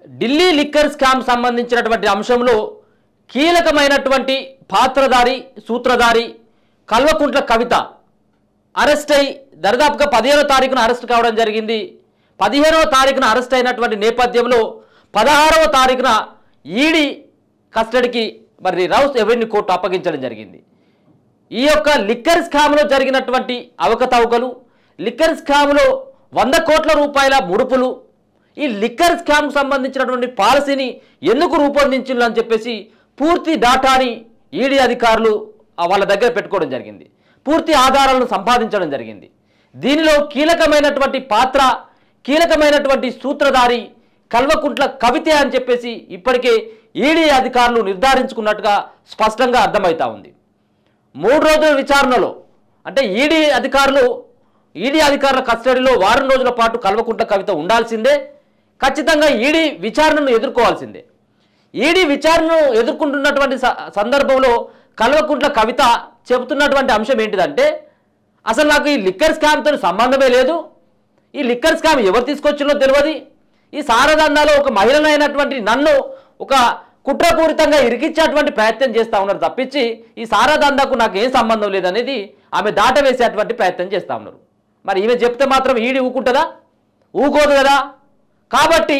Delhi liquor scam సంబంధించినటువంటి అంశంలో కీలకమైనటువంటి పాత్రధారి సూత్రధారి కల్వకుంట్ల కవిత అరెస్ట్ అయి దర్దాపుగా 15వ తారీఖున అరెస్ట్ కావడం జరిగింది. 15వ తారీఖున అరెస్ట్ అయినటువంటి నేపథ్యంలో 16వ తారీఖున ఈడీ కస్టడీకి మరి రౌస్ ఎవెన్యూ కోర్టు అప్పగించడం జరిగింది. ఈ యొక్క లిక్కర్ స్కామ్లో జరిగినటువంటి అవకతవకలు, లిక్కర్ స్కామ్లో 100 కోట్ల రూపాయల ముడుపులు, ఈ లిక్కర్ స్కామ్ సంబంధించినటువంటి పాలసీని ఎందుకు రూపొందించారు అని చెప్పేసి పూర్తి డాటాని ఈడీ అధికారులు వాళ్ళ దగ్గర పెట్టుకోవడం జరిగింది. పూర్తి ఆధారాలను సంపాదించడం జరిగింది. దీనిలో కీలకమైనటువంటి పాత్ర, కీలకమైనటువంటి సూత్రధారి కల్వకుంట్ల కవితే అని చెప్పేసి ఇప్పటికే ఈడీ అధికారులు నిర్ధారించుకున్నట్టుగా స్పష్టంగా అర్థమవుతా ఉంది. 3 రోజుల విచారణలో అంటే ఈడీ అధికారుల కస్టడీలో వారం రోజుల పాటు కల్వకుంట్ల కవిత ఉండాల్సిందే. ఖచ్చితంగా ఈడీ విచారణను ఎదుర్కోవాల్సిందే. ఈడీ విచారణను ఎదుర్కొంటున్నటువంటి సందర్భంలో కల్వకుంట్ల కవిత చెబుతున్నటువంటి అంశం ఏంటిదంటే, అసలు నాకు ఈ లిక్కర్ స్కామ్తో సంబంధమే లేదు, ఈ లిక్కర్ స్కామ్ ఎవరు తీసుకొచ్చినో తెలియదు, ఈ సారదందాలో ఒక మహిళనైనటువంటి నన్ను ఒక కుట్రపూరితంగా ఇరికించేటువంటి ప్రయత్నం చేస్తూ ఉన్నారు తప్పించి ఈ సారదందాకు నాకు ఏం సంబంధం లేదనేది ఆమె దాటవేసేటువంటి ప్రయత్నం చేస్తూ ఉన్నారు. మరి ఈమె చెప్తే మాత్రం ఈడీ ఊకుంటుందా? ఊకోదు కదా. కాబట్టి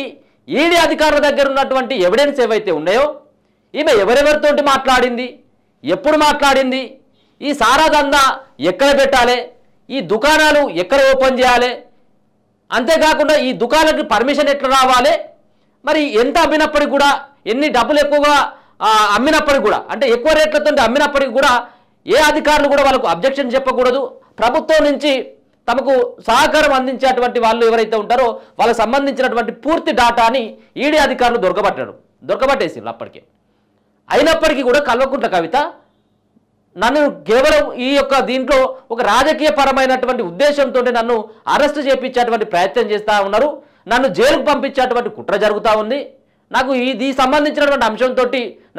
ఈడీ అధికారుల దగ్గర ఉన్నటువంటి ఎవిడెన్స్ ఏవైతే ఉన్నాయో, ఈమె ఎవరెవరితోటి మాట్లాడింది, ఎప్పుడు మాట్లాడింది, ఈ సారాదందా ఎక్కడ పెట్టాలి, ఈ దుకాణాలు ఎక్కడ ఓపెన్ చేయాలి, అంతేకాకుండా ఈ దుకాణాలకు పర్మిషన్ ఎట్లా రావాలి, మరి ఎంత అమ్మినప్పటికి కూడా, ఎన్ని డబ్బులు ఎక్కువగా అమ్మినప్పటికి కూడా, అంటే ఎక్కువ రేట్లతో అమ్మినప్పటికి కూడా ఏ అధికారులు కూడా వాళ్ళకు అబ్జెక్షన్ చెప్పకూడదు. ప్రభుత్వం నుంచి తమకు సహకారం అందించేటువంటి వాళ్ళు ఎవరైతే ఉంటారో వాళ్ళకి సంబంధించినటువంటి పూర్తి డాటాని ఈడీ అధికారులు దొరకబట్టేసిండ్రు అప్పటికే. అయినప్పటికీ కూడా కల్వకుంట్ల కవిత నన్ను కేవలం ఈ యొక్క దీంట్లో ఒక రాజకీయ పరమైనటువంటి ఉద్దేశంతో నన్ను అరెస్ట్ చేయించేటువంటి ప్రయత్నం చేస్తూ ఉన్నారు, నన్ను జైలుకు పంపించేటువంటి కుట్ర జరుగుతూ ఉంది, నాకు ఇది సంబంధించినటువంటి అంశంతో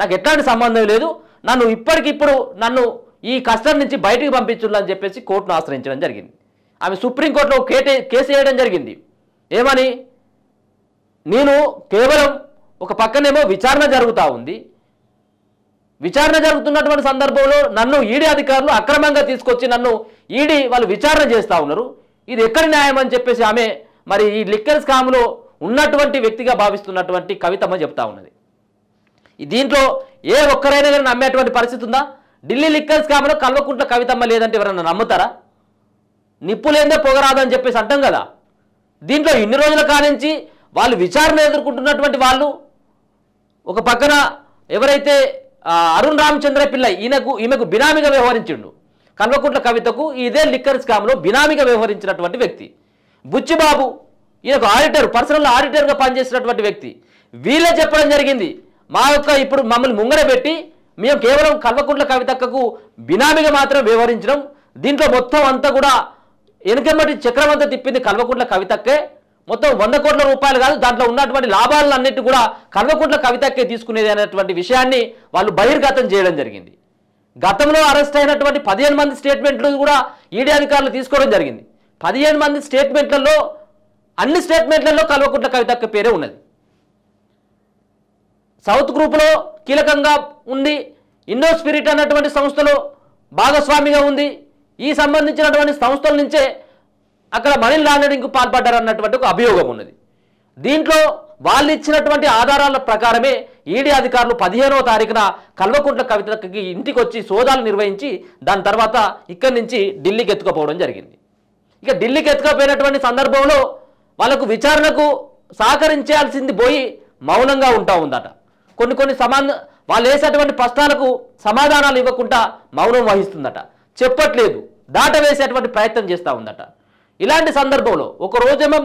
నాకు ఎట్లాంటి సంబంధం లేదు, నన్ను ఇప్పటికిప్పుడు నన్ను ఈ కస్టడీ నుంచి బయటికి పంపించాలని చెప్పేసి కోర్టును ఆశ్రయించడం జరిగింది. ఆమె సుప్రీంకోర్టులో కేసు వేయడం జరిగింది. ఏమని? నేను కేవలం ఒక పక్కనేమో విచారణ జరుగుతూ ఉంది, విచారణ జరుగుతున్నటువంటి సందర్భంలో నన్ను ఈడీ అధికారులు అక్రమంగా తీసుకొచ్చి నన్ను ఈడీ వాళ్ళు విచారణ చేస్తూ ఉన్నారు, ఇది ఎక్కడి న్యాయం అని చెప్పేసి ఆమె మరి ఈ లిక్కర్ స్కామ్లో ఉన్నటువంటి వ్యక్తిగా భావిస్తున్నటువంటి కవితమ్మ చెప్తా ఉన్నది. దీంట్లో ఏ ఒక్కరైనా కానీ నమ్మేటువంటి పరిస్థితి ఉందా? ఢిల్లీ లిక్కర్ స్కామ్లో కల్వకుంట్ల కవితమ్మ లేదంటే ఎవరన్నా నమ్ముతారా? నిప్పులేందే పొగరాదని చెప్పేసి అంటాం కదా. దీంట్లో ఇన్ని రోజుల కానించి వాళ్ళు విచారణ ఎదుర్కొంటున్నటువంటి వాళ్ళు, ఒక పక్కన ఎవరైతే అరుణ్ రామచంద్ర పిల్ల ఈమెకు బినామీగా వ్యవహరించిండు, కల్వకుంట్ల కవితకు ఇదే లిక్కర్ స్కామ్లో బినామీగా వ్యవహరించినటువంటి వ్యక్తి బుచ్చిబాబు, ఈయనకు ఆడిటర్, పర్సనల్ ఆడిటర్గా పనిచేసినటువంటి వ్యక్తి. వీళ్ళే చెప్పడం జరిగింది, మా యొక్క ఇప్పుడు మమ్మల్ని ముంగర పెట్టి మేము కేవలం కల్వకుంట్ల కవితకు బినామీగా మాత్రం వ్యవహరించడం, దీంట్లో మొత్తం అంతా కూడా వెనుకమ్మటి చక్రమంతా తిప్పింది కల్వకుంట్ల కవితకే, మొత్తం 100 కోట్ల రూపాయలు కాదు, దాంట్లో ఉన్నటువంటి లాభాలన్నిటి కూడా కల్వకుంట్ల కవితకే తీసుకునేది అనేటువంటి విషయాన్ని వాళ్ళు బహిర్గతం చేయడం జరిగింది. గతంలో అరెస్ట్ అయినటువంటి 15 మంది స్టేట్మెంట్లు కూడా ఈడీ అధికారులు తీసుకోవడం జరిగింది. 15 మంది స్టేట్మెంట్లలో అన్ని స్టేట్మెంట్లలో కల్వకుంట్ల కవితక్క పేరే ఉన్నది. సౌత్ గ్రూపులో కీలకంగా ఉంది, ఇండో స్పిరిట్ అన్నటువంటి సంస్థలో భాగస్వామిగా ఉంది, ఈ సంబంధించినటువంటి సంస్థల నుంచే అక్కడ మనీ లాండరింగ్కు పాల్పడ్డారన్నటువంటి ఒక అభియోగం ఉన్నది. దీంట్లో వాళ్ళు ఇచ్చినటువంటి ఆధారాల ప్రకారమే ఈడీ అధికారులు 15వ తారీఖున కల్వకుంట్ల కవితకి ఇంటికి వచ్చి సోదాలు నిర్వహించి దాని తర్వాత ఇక్కడి నుంచి ఢిల్లీకి ఎత్తుకుపోవడం జరిగింది. ఇక ఢిల్లీకి ఎత్తుకుపోయినటువంటి సందర్భంలో వాళ్ళకు విచారణకు సహకరించాల్సింది పోయి మౌనంగా ఉంటా ఉందట. కొన్ని వాళ్ళు వేసేటువంటి ప్రశ్నలకు సమాధానాలు ఇవ్వకుండా మౌనం వహిస్తుందట, చెప్పట్లేదు, దాటవేసేటువంటి ప్రయత్నం చేస్తూ ఉందట. ఇలాంటి సందర్భంలో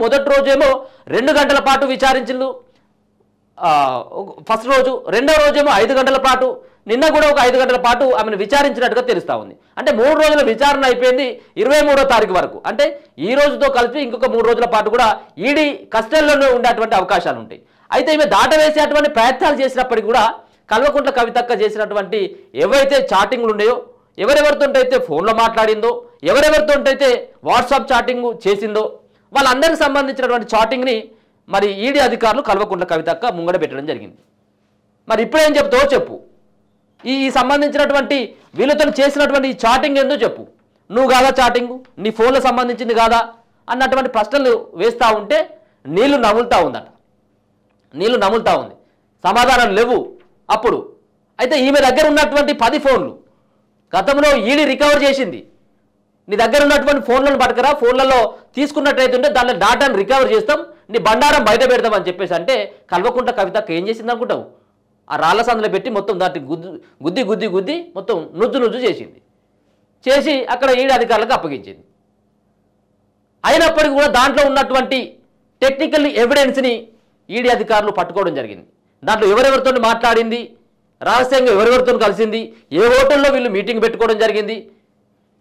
మొదటి రోజేమో 2 గంటల పాటు విచారించిండు, ఫస్ట్ రోజు, రెండో రోజేమో 5 గంటల పాటు, నిన్న కూడా ఒక 5 గంటల పాటు ఆమెను విచారించినట్టుగా తెలుస్తూ ఉంది. అంటే 3 రోజుల విచారణ అయిపోయింది 23వ తారీఖు వరకు. అంటే ఈ రోజుతో కలిపి ఇంకొక 3 రోజుల పాటు కూడా ఈడీ కస్టడీలోనే ఉండేటువంటి అవకాశాలు ఉంటాయి. అయితే ఈమె దాటవేసేటువంటి ప్రయత్నాలు చేసినప్పటికీ కూడా కల్వకుంట్ల కవితక్క చేసినటువంటి ఏవైతే చాటింగ్లు ఉన్నాయో, ఎవరెవరితో అయితే ఫోన్లో మాట్లాడిందో, ఎవరెవరితో అయితే వాట్సాప్ చాటింగ్ చేసిందో వాళ్ళందరికి సంబంధించినటువంటి చాటింగ్ని మరి ఈడీ అధికారులు కల్వకుంట్ల కవితక్క ముంగడ పెట్టడం జరిగింది. మరి ఇప్పుడేం చెప్తావో చెప్పు. ఈ సంబంధించినటువంటి వీళ్ళతో చేసినటువంటి ఈ చాటింగ్ ఏందో చెప్పు. నువ్వు కాదా చాటింగు, నీ ఫోన్లో సంబంధించింది కాదా అన్నటువంటి ప్రశ్నలు వేస్తూ ఉంటే నీళ్లు నములుతూ ఉందట. నీళ్లు నములుతూ ఉంది, సమాధానం లేవు. అప్పుడు అయితే ఈమె దగ్గర ఉన్నటువంటి 10 ఫోన్లు గతంలో ఈడీ రికవర్ చేసింది. నీ దగ్గర ఉన్నటువంటి ఫోన్లను పట్టుకురా, ఫోన్లలో తీసుకున్నట్టయితుంటే దాంట్లో డాటాను రికవర్ చేస్తాం, నీ బండారం బయట పెడతామని చెప్పేసి అంటే కల్వకుంట్ల కవితక్క ఏం చేసింది అనుకుంటావు? ఆ రాళ్ల సందులో పెట్టి మొత్తం దాన్ని గుద్ది గుద్ది గుద్ది మొత్తం నుజ్జు చేసింది. చేసి అక్కడ ఈడీ అధికారులకు అప్పగించింది. అయినప్పటికీ కూడా దాంట్లో ఉన్నటువంటి టెక్నికల్ ఎవిడెన్స్ని ఈడీ అధికారులు పట్టుకోవడం జరిగింది. దాంట్లో ఎవరెవరితో మాట్లాడింది, రహస్యంగా ఎవరెవరితో కలిసింది, ఏ హోటల్లో వీళ్ళు మీటింగ్ పెట్టుకోవడం జరిగింది,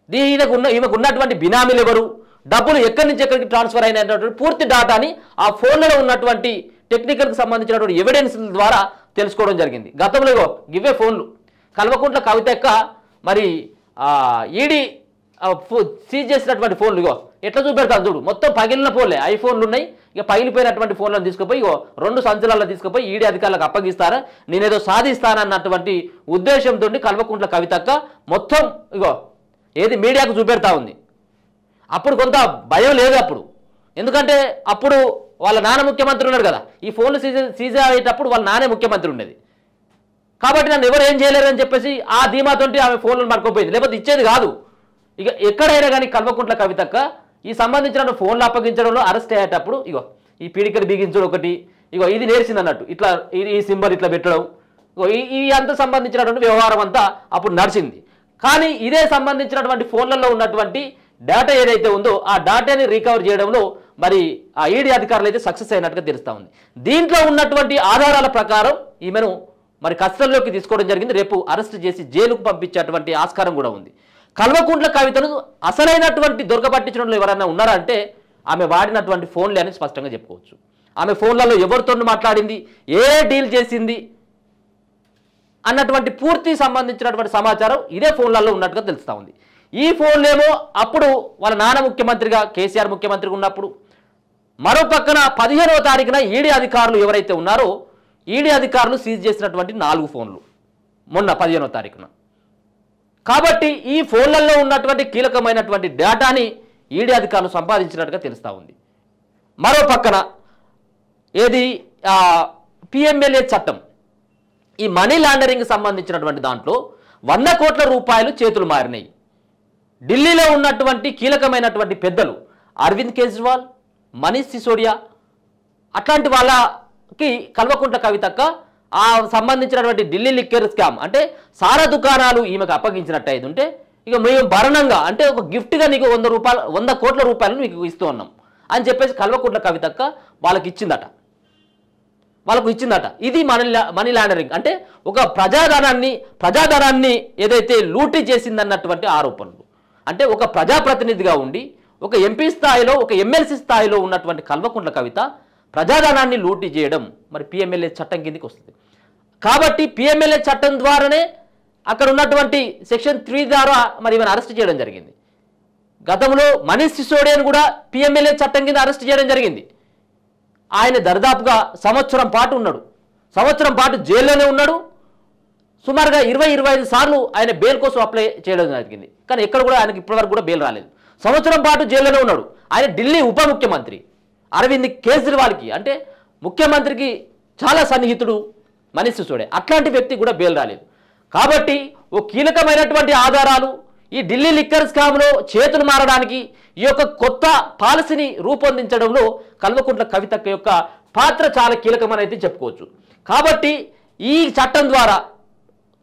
ఈమెకు ఉన్నటువంటి బినామీలు ఎవరు, డబ్బులు ఎక్కడి నుంచి ఎక్కడికి ట్రాన్స్ఫర్ అయినటువంటి పూర్తి డాటాని ఆ ఫోన్లలో ఉన్నటువంటి టెక్నికల్కి సంబంధించినటువంటి ఎవిడెన్స్ ద్వారా తెలుసుకోవడం జరిగింది. గతంలో గివే ఫోన్లు కల్వకుంట్ల కవితక్క మరి ఈడీ సీజ్ చేసినటువంటి ఫోన్లు ఎట్లా చూపెడతాను చూడు. మొత్తం పగిలిన ఫోన్లే, ఐఫోన్లు ఉన్నాయి. ఇక పగిలిపోయినటువంటి ఫోన్లను తీసుకుపోయి 2 సంచులలో తీసుకుపోయి ఈడీ అధికారులకు అప్పగిస్తారా, నేనేదో సాధిస్తానన్నటువంటి ఉద్దేశంతో కల్వకుంట్ల కవితక్క మొత్తం ఏది మీడియాకు చూపెడతా ఉంది. అప్పుడు కొంత భయం లేదు అప్పుడు, ఎందుకంటే అప్పుడు వాళ్ళ నాన్న ముఖ్యమంత్రి ఉన్నాడు కదా. ఈ ఫోన్లు సీజ్ అయ్యేటప్పుడు వాళ్ళ నానే ముఖ్యమంత్రి ఉండేది కాబట్టి నన్ను ఎవరు ఏం చేయలేరని చెప్పేసి ఆ ధీమాతోటి ఆమె ఫోన్లను పడుకోపోయింది, లేకపోతే ఇచ్చేది కాదు. ఇక ఎక్కడైనా కానీ కల్వకుంట్ల కవితక్క ఈ సంబంధించిన ఫోన్లు అప్పగించడంలో అరెస్ట్ అయ్యేటప్పుడు ఈ పీడికలు బిగించడం ఒకటి, ఇది నేర్చింది అన్నట్టు, ఇట్లా ఈ సింబల్ ఇట్లా పెట్టడం, ఈ అంత సంబంధించినటువంటి వ్యవహారం అంతా అప్పుడు నడిచింది. కానీ ఇదే సంబంధించినటువంటి ఫోన్లలో ఉన్నటువంటి డేటా ఏదైతే ఉందో ఆ డేటాని రికవర్ చేయడంలో మరి ఆ ఈడీ అధికారులు అయితే సక్సెస్ అయినట్టుగా తెలుస్తూ ఉంది. దీంట్లో ఉన్నటువంటి ఆధారాల ప్రకారం ఈమెను మరి కస్టడీలోకి తీసుకోవడం జరిగింది. రేపు అరెస్ట్ చేసి జైలుకు పంపించేటువంటి ఆస్కారం కూడా ఉంది. కల్వకుంట్ల కవితను అసలైనటువంటి దొరకబట్టించడంలో ఎవరైనా ఉన్నారా అంటే ఆమె వాడినటువంటి ఫోన్లే అని స్పష్టంగా చెప్పుకోవచ్చు. ఆమె ఫోన్లలో ఎవరితో మాట్లాడింది, ఏ డీల్ చేసింది అన్నటువంటి పూర్తి సంబంధించినటువంటి సమాచారం ఇదే ఫోన్లలో ఉన్నట్టుగా తెలుస్తూ ఉంది. ఈ ఫోన్లేమో అప్పుడు వాళ్ళ నాన్న ముఖ్యమంత్రిగా కేసీఆర్ ముఖ్యమంత్రిగా ఉన్నప్పుడు, మరో పక్కన 15వ తారీఖున ఈడీ అధికారులు ఎవరైతే ఉన్నారో ఈడీ అధికారులు సీజ్ చేసినటువంటి 4 ఫోన్లు మొన్న 15వ తారీఖున. కాబట్టి ఈ ఫోన్లలో ఉన్నటువంటి కీలకమైనటువంటి డేటాని ఈడీ అధికారులు సంపాదించినట్టుగా తెలుస్తూ ఉంది. మరో పక్కన ఏది పిఎంఎల్ఏ చట్టం, ఈ మనీ లాండరింగ్ సంబంధించినటువంటి దాంట్లో 100 కోట్ల రూపాయలు చేతులు మారినాయి. ఢిల్లీలో ఉన్నటువంటి కీలకమైనటువంటి పెద్దలు అరవింద్ కేజ్రీవాల్, మనీష్ సిసోడియా అట్లాంటి వాళ్ళకి కల్వకుంట్ల కవితక్క ఆ సంబంధించినటువంటి ఢిల్లీ లిక్కర్ స్కామ్ అంటే సారా దుకాణాలు ఈమెకు అప్పగించినట్టు అయితే ఉంటే మేము భరణంగా అంటే ఒక గిఫ్ట్గా నీకు 100 కోట్ల రూపాయలు మీకు ఇస్తూ ఉన్నాం అని చెప్పేసి కల్వకుంట్ల కవితక్క వాళ్ళకి ఇచ్చిందట. ఇది మనీ లాండరింగ్ అంటే ఒక ప్రజాధనాన్ని ఏదైతే లూటీ చేసిందన్నటువంటి ఆరోపణలు. అంటే ఒక ప్రజాప్రతినిధిగా ఉండి ఒక ఎంపీ స్థాయిలో ఒక ఎమ్మెల్సీ స్థాయిలో ఉన్నటువంటి కల్వకుంట్ల కవిత ప్రజాధనాన్ని లూటీ చేయడం మరి పిఎంఎల్ఏ చట్టం కిందకి వస్తుంది. కాబట్టి పిఎంఎల్ఏ చట్టం ద్వారానే అక్కడ ఉన్నటువంటి సెక్షన్ 3 ద్వారా మరి ఈమెను అరెస్ట్ చేయడం జరిగింది. గతంలో మనీష్ సిసోడియాను కూడా పిఎంఎల్ఏ చట్టం కింద అరెస్ట్ చేయడం జరిగింది. ఆయన దరిదాపుగా సంవత్సరం పాటు ఉన్నాడు, సంవత్సరం పాటు జైల్లోనే ఉన్నాడు. సుమారుగా 20-25 సార్లు ఆయన బెయిల్ కోసం అప్లై చేయడం జరిగింది, కానీ ఎక్కడ కూడా ఆయనకి ఇప్పటివరకు కూడా బెయిల్ రాలేదు. సంవత్సరం పాటు జైల్లోనే ఉన్నాడు. ఆయన ఢిల్లీ ఉప ముఖ్యమంత్రి అరవింద్ కేజ్రీవాల్కి అంటే ముఖ్యమంత్రికి చాలా సన్నిహితుడు మనీష్ సిసోడియా, అట్లాంటి వ్యక్తి కూడా బెయిల్ రాలేదు. కాబట్టి ఓ కీలకమైనటువంటి ఆధారాలు ఈ ఢిల్లీ లిక్కర్ స్కామ్లో చేతులు మారడానికి ఈ యొక్క కొత్త పాలసీని రూపొందించడంలో కల్వకుంట్ల కవితక్క యొక్క పాత్ర చాలా కీలకమని అయితే చెప్పుకోవచ్చు. కాబట్టి ఈ చట్టం ద్వారా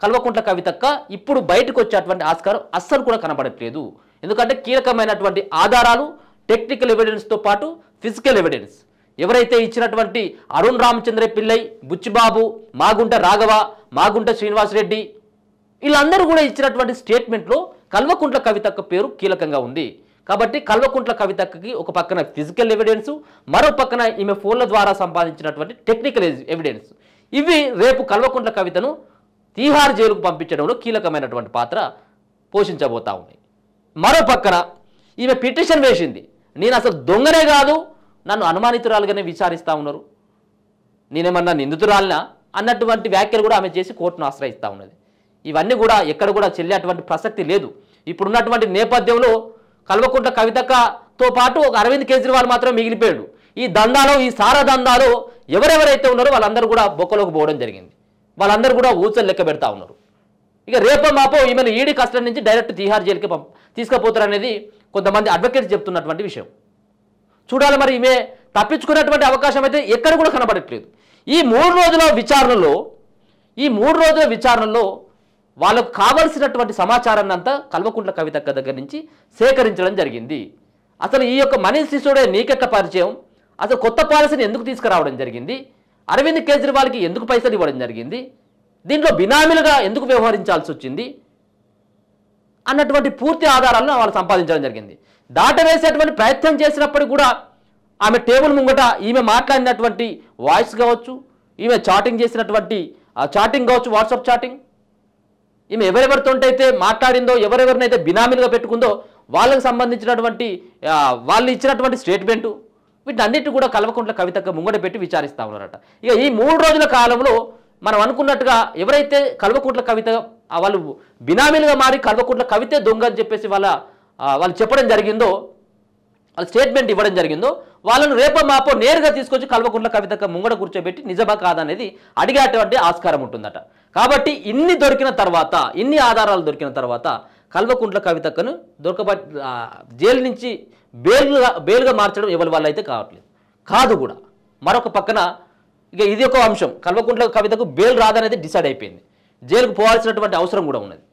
కల్వకుంట్ల కవితక్క ఇప్పుడు బయటకు వచ్చేటువంటి ఆస్కారం అస్సలు కూడా కనబడట్లేదు. ఎందుకంటే కీలకమైనటువంటి ఆధారాలు టెక్నికల్ ఎవిడెన్స్తో పాటు ఫిజికల్ ఎవిడెన్స్ ఎవరైతే ఇచ్చినటువంటి అరుణ్ రామచంద్ర పిల్లై, బుచ్చిబాబు, మాగుంట రాఘవ, మాగుంట శ్రీనివాసరెడ్డి వీళ్ళందరూ కూడా ఇచ్చినటువంటి స్టేట్మెంట్లో కల్వకుంట్ల కవితక్క పేరు కీలకంగా ఉంది. కాబట్టి కల్వకుంట్ల కవితక్కకి ఒక పక్కన ఫిజికల్ ఎవిడెన్స్, మరో పక్కన ఈమె ఫోన్ల ద్వారా సంపాదించినటువంటి టెక్నికల్ ఎవిడెన్స్, ఇవి రేపు కల్వకుంట్ల కవితను తీహార్ జైలుకు పంపించడంలో కీలకమైనటువంటి పాత్ర పోషించబోతా ఉన్నాయి. మరో పక్కన ఈమె పిటిషన్ వేసింది, నేను అసలు దొంగనే కాదు, నన్ను అనుమానితురాలుగానే విచారిస్తూ ఉన్నారు, నేనేమన్నా నిందితురాలినా అన్నటువంటి వ్యాఖ్యలు కూడా ఆమె చేసి కోర్టును ఆశ్రయిస్తూ ఉన్నది. ఇవన్నీ కూడా ఎక్కడ కూడా చెల్లేటువంటి ప్రసక్తి లేదు. ఇప్పుడున్నటువంటి నేపథ్యంలో కల్వకుంట్ల కవితతో పాటు ఒక అరవింద్ కేజ్రీవాల్ మాత్రం మిగిలిపోయాడు. ఈ దందాలో, ఈ సారా దందాలో ఎవరెవరైతే ఉన్నారో వాళ్ళందరూ కూడా బొక్కలోకి పోవడం జరిగింది. వాళ్ళందరూ కూడా ఊచలు లెక్క పెడతా ఉన్నారు. ఇక రేపో మాపో ఈమెను ఈడీ కస్టడీ నుంచి డైరెక్ట్ తిహార్ జైలుకి తీసుకుపోతారనేది కొంతమంది అడ్వకేట్స్ చెప్తున్నటువంటి విషయం. చూడాలి మరి ఈమె తప్పించుకున్నటువంటి అవకాశం అయితే ఎక్కడ కూడా కనబడట్లేదు. ఈ 3 రోజుల విచారణలో వాళ్ళకు కావలసినటువంటి సమాచారాన్ని అంతా కల్వకుంట్ల కవితక్క దగ్గర నుంచి సేకరించడం జరిగింది. అసలు ఈ యొక్క మనీష్ సిసోడియా నీకెట్ల పరిచయం, అసలు కొత్త పాలసీని ఎందుకు తీసుకురావడం జరిగింది, అరవింద్ కేజ్రీవాల్కి ఎందుకు పైసలు ఇవ్వడం జరిగింది, దీంట్లో బినామీలుగా ఎందుకు వ్యవహరించాల్సి వచ్చింది అన్నటువంటి పూర్తి ఆధారాలను వాళ్ళు సంపాదించడం జరిగింది. దాటవేసేటువంటి ప్రయత్నం చేసినప్పటికీ కూడా ఆమె టేబుల్ ముంగట ఈమె మాట్లాడినటువంటి వాయిస్ కావచ్చు, ఈమె చాటింగ్ చేసినటువంటి చాటింగ్ కావచ్చు, వాట్సాప్ చాటింగ్, ఈమె ఎవరెవరితో అయితే మాట్లాడిందో, ఎవరెవరినైతే బినామీలుగా పెట్టుకుందో వాళ్ళకు సంబంధించినటువంటి వాళ్ళు ఇచ్చినటువంటి స్టేట్మెంటు, వీటన్నిటి కూడా కల్వకుంట్ల కవితకు ముంగట పెట్టి విచారిస్తూ ఉన్నారట. ఇక ఈ 3 రోజుల కాలంలో మనం అనుకున్నట్టుగా ఎవరైతే కల్వకుంట్ల కవిత వాళ్ళు బినామీలుగా మారి కల్వకుంట్ల కవితే దొంగ అని చెప్పేసి వాళ్ళు చెప్పడం జరిగిందో, వాళ్ళు స్టేట్మెంట్ ఇవ్వడం జరిగిందో, వాళ్ళను రేపో మాపో నేరుగా తీసుకొచ్చి కల్వకుంట్ల కవితకు ముంగడ కూర్చోబెట్టి నిజమా కాదనేది అడిగేటువంటి ఆస్కారం ఉంటుందట. కాబట్టి ఇన్ని ఆధారాలు దొరికిన తర్వాత కల్వకుంట్ల కవితక్కను జైలు నుంచి బెయిల్గా మార్చడం ఎవరి వల్ల అయితే కాదు కూడా. మరొక పక్కన ఇక ఇది ఒక అంశం, కల్వకుంట్ల కవితకు బెయిల్ రాదనేది డిసైడ్ అయిపోయింది, జైలుకు పోవాల్సినటువంటి అవసరం కూడా ఉన్నది.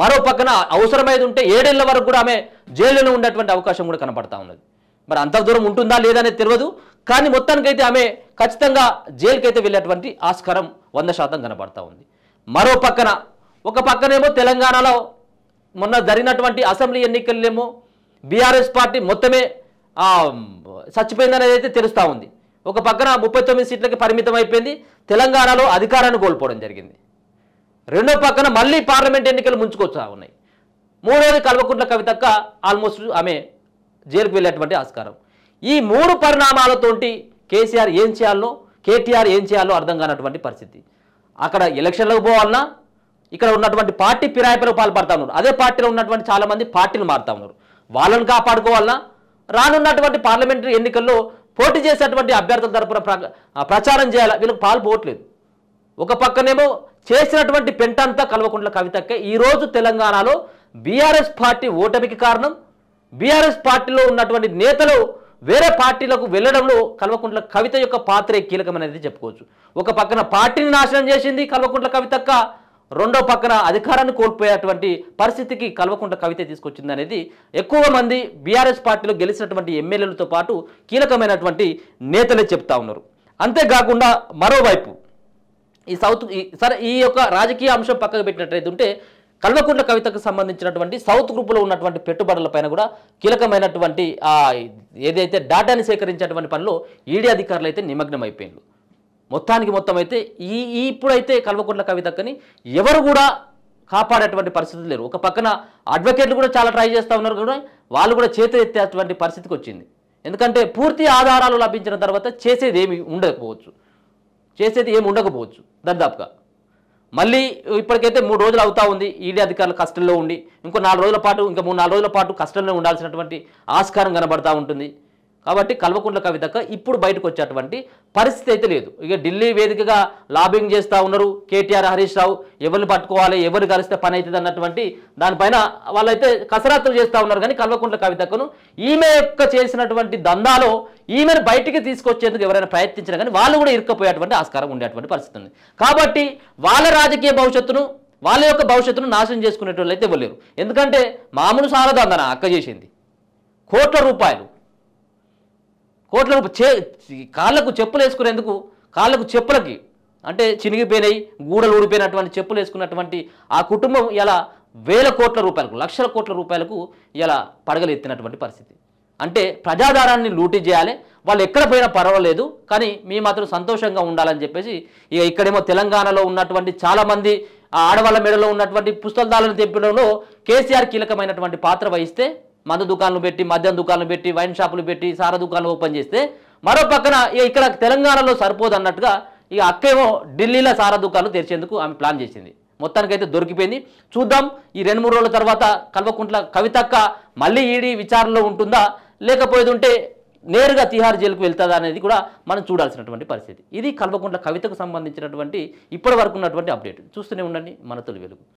మరో పక్కన అవసరమైంది ఉంటే 7 ఏళ్ల వరకు కూడా ఆమె జైలులో ఉండేటువంటి అవకాశం కూడా కనపడతా ఉన్నది. మరి అంత దూరం ఉంటుందా లేదనేది తెలియదు, కానీ మొత్తానికైతే ఆమె ఖచ్చితంగా జైలుకైతే వెళ్ళేటువంటి ఆస్కారం 100% కనపడతా ఉంది. మరో పక్కన ఒక పక్కనేమో తెలంగాణలో మొన్న జరిగినటువంటి అసెంబ్లీ ఎన్నికల్లేమో బీఆర్ఎస్ పార్టీ మొత్తమే చచ్చిపోయిందనేది అయితే తెలుస్తూ ఉంది. ఒక పక్కన 39 సీట్లకి పరిమితం అయిపోయింది, తెలంగాణలో అధికారాన్ని కోల్పోవడం జరిగింది. రెండో పక్కన మళ్ళీ పార్లమెంట్ ఎన్నికలు ముంచుకొచ్చా ఉన్నాయి. మూడోది కల్వకుంట్ల కవితక్క ఆల్మోస్ట్ ఆమె జైలుకు వెళ్ళేటువంటి ఆస్కారం. ఈ 3 పరిణామాలతోటి కేసీఆర్ ఏం చేయాలో, కేటీఆర్ ఏం చేయాలో అర్థం కానటువంటి పరిస్థితి. అక్కడ ఎలక్షన్లకు పోవాలన్నా ఇక్కడ ఉన్నటువంటి పార్టీ ఫిరాయింపులకు పాల్పడతా ఉన్నారు, అదే పార్టీలో ఉన్నటువంటి చాలామంది పార్టీలు మారుతా ఉన్నారు, వాళ్ళని కాపాడుకోవాలన్నా రానున్నటువంటి పార్లమెంటరీ ఎన్నికల్లో పోటీ చేసేటువంటి అభ్యర్థుల తరపున ప్రచారం చేయాలి, వీళ్ళకి పాల్పోవట్లేదు. ఒక పక్కనేమో చేసినటువంటి పెంటంతా కల్వకుంట్ల కవితక్కే ఈరోజు తెలంగాణలో బీఆర్ఎస్ పార్టీ ఓటమికి కారణం. బీఆర్ఎస్ పార్టీలో ఉన్నటువంటి నేతలు వేరే పార్టీలకు వెళ్ళడంలో కల్వకుంట్ల కవిత యొక్క పాత్రే కీలకమనేది చెప్పుకోవచ్చు. ఒక పక్కన పార్టీని నాశనం చేసింది కల్వకుంట్ల కవితక్క, రెండో పక్కన అధికారాన్ని కోల్పోయేటువంటి పరిస్థితికి కల్వకుంట్ల కవిత తీసుకొచ్చింది అనేది ఎక్కువ మంది బీఆర్ఎస్ పార్టీలో గెలిచినటువంటి ఎమ్మెల్యేలతో పాటు కీలకమైనటువంటి నేతలే చెప్తా ఉన్నారు. అంతేకాకుండా మరోవైపు ఈ యొక్క రాజకీయ అంశం పక్కకు పెట్టినట్లయితే ఉంటే కల్వకుంట్ల కవితకు సంబంధించినటువంటి సౌత్ గ్రూపులో ఉన్నటువంటి పెట్టుబడులపైన కూడా కీలకమైనటువంటి ఏదైతే డేటాని సేకరించేటువంటి పనిలో ఈడీ అధికారులు అయితే నిమగ్నం అయిపోయింది. మొత్తం అయితే ఇప్పుడైతే కల్వకుంట్ల కవితక్కని ఎవరు కూడా కాపాడేటువంటి పరిస్థితులు లేరు. ఒక పక్కన అడ్వకేట్లు కూడా చాలా ట్రై చేస్తూ ఉన్నారు, కూడా వాళ్ళు కూడా చేతులు ఎత్తేటువంటి పరిస్థితికి వచ్చింది. ఎందుకంటే పూర్తి ఆధారాలు లభించిన తర్వాత చేసేది ఏమి ఉండకపోవచ్చు దర్దాపుగా. మళ్ళీ ఇప్పటికైతే 3 రోజులు అవుతా ఉంది ఈడీ అధికారులు కస్టడీలో ఉండి, ఇంకో 4 రోజుల పాటు, ఇంకా 3-4 రోజుల పాటు కస్టడీలో ఉండాల్సినటువంటి ఆస్కారం కనబడతా ఉంటుంది. కాబట్టి కల్వకుంట్ల కవితక్క ఇప్పుడు బయటకు వచ్చేటువంటి పరిస్థితి అయితే లేదు. ఇక ఢిల్లీ వేదికగా లాబింగ్ చేస్తూ ఉన్నారు కేటీఆర్, హరీష్ రావు, ఎవరిని పట్టుకోవాలి, ఎవరు కలిస్తే పని అవుతుంది అన్నటువంటి దానిపైన వాళ్ళైతే కసరత్తులు చేస్తూ ఉన్నారు. కానీ కల్వకుంట్ల కవితక్కను ఈమె యొక్క చేసినటువంటి దందాలో ఈమెను బయటికి తీసుకొచ్చేందుకు ఎవరైనా ప్రయత్నించినా కానీ వాళ్ళు కూడా ఇరుక్కపోయేటువంటి ఆస్కారం ఉండేటువంటి పరిస్థితి ఉంది. కాబట్టి వాళ్ళ రాజకీయ భవిష్యత్తును, వాళ్ళ యొక్క భవిష్యత్తును నాశనం చేసుకునేటోళ్ళు అయితే ఇవ్వలేరు. ఎందుకంటే మామూలు సారదందన అక్క చేసింది కోట్ల రూపాయలు కాళ్ళకు చెప్పులు వేసుకునేందుకు, కాళ్ళకు చెప్పులకి అంటే చినిగిపోయినాయి, గూడలు ఊడిపోయినటువంటి చెప్పులు వేసుకున్నటువంటి ఆ కుటుంబం ఇలా వేల కోట్ల రూపాయలకు, లక్షల కోట్ల రూపాయలకు ఇలా పడగలు ఎత్తినటువంటి పరిస్థితి. అంటే ప్రజాధారాన్ని లూటీ చేయాలి, వాళ్ళు ఎక్కడ పోయినా పర్వాలేదు కానీ మీ మాత్రం సంతోషంగా ఉండాలని చెప్పేసి ఇక్కడేమో తెలంగాణలో ఉన్నటువంటి చాలామంది ఆడవాళ్ళ మెడలో ఉన్నటువంటి పుస్తకాలను తెంపడంలో కేసీఆర్ కీలకమైనటువంటి పాత్ర వహిస్తే, మందు దుకాణాలు పెట్టి, మద్యం దుకాణాలు పెట్టి, వైన్ షాపులు పెట్టి, సారా దుకాణాలు ఓపెన్ చేస్తే మరో పక్కన ఇక్కడ తెలంగాణలో సరిపోదు అన్నట్టుగా ఇక అక్కేమో ఢిల్లీలో సారా దుకాణాలు తెరిచేందుకు ఆమె ప్లాన్ చేసింది. మొత్తానికైతే దొరికిపోయింది. చూద్దాం ఈ 2-3 రోజుల తర్వాత కల్వకుంట్ల కవితక్క మళ్ళీ ఈడీ విచారణలో ఉంటుందా, లేకపోతే ఉంటే నేరుగా తిహార్ జైలుకు వెళ్తుందా అనేది కూడా మనం చూడాల్సినటువంటి పరిస్థితి. ఇది కల్వకుంట్ల కవితకు సంబంధించినటువంటి ఇప్పటి వరకు ఉన్నటువంటి అప్డేట్. చూస్తూనే ఉండండి మన తొలి వెలుగు.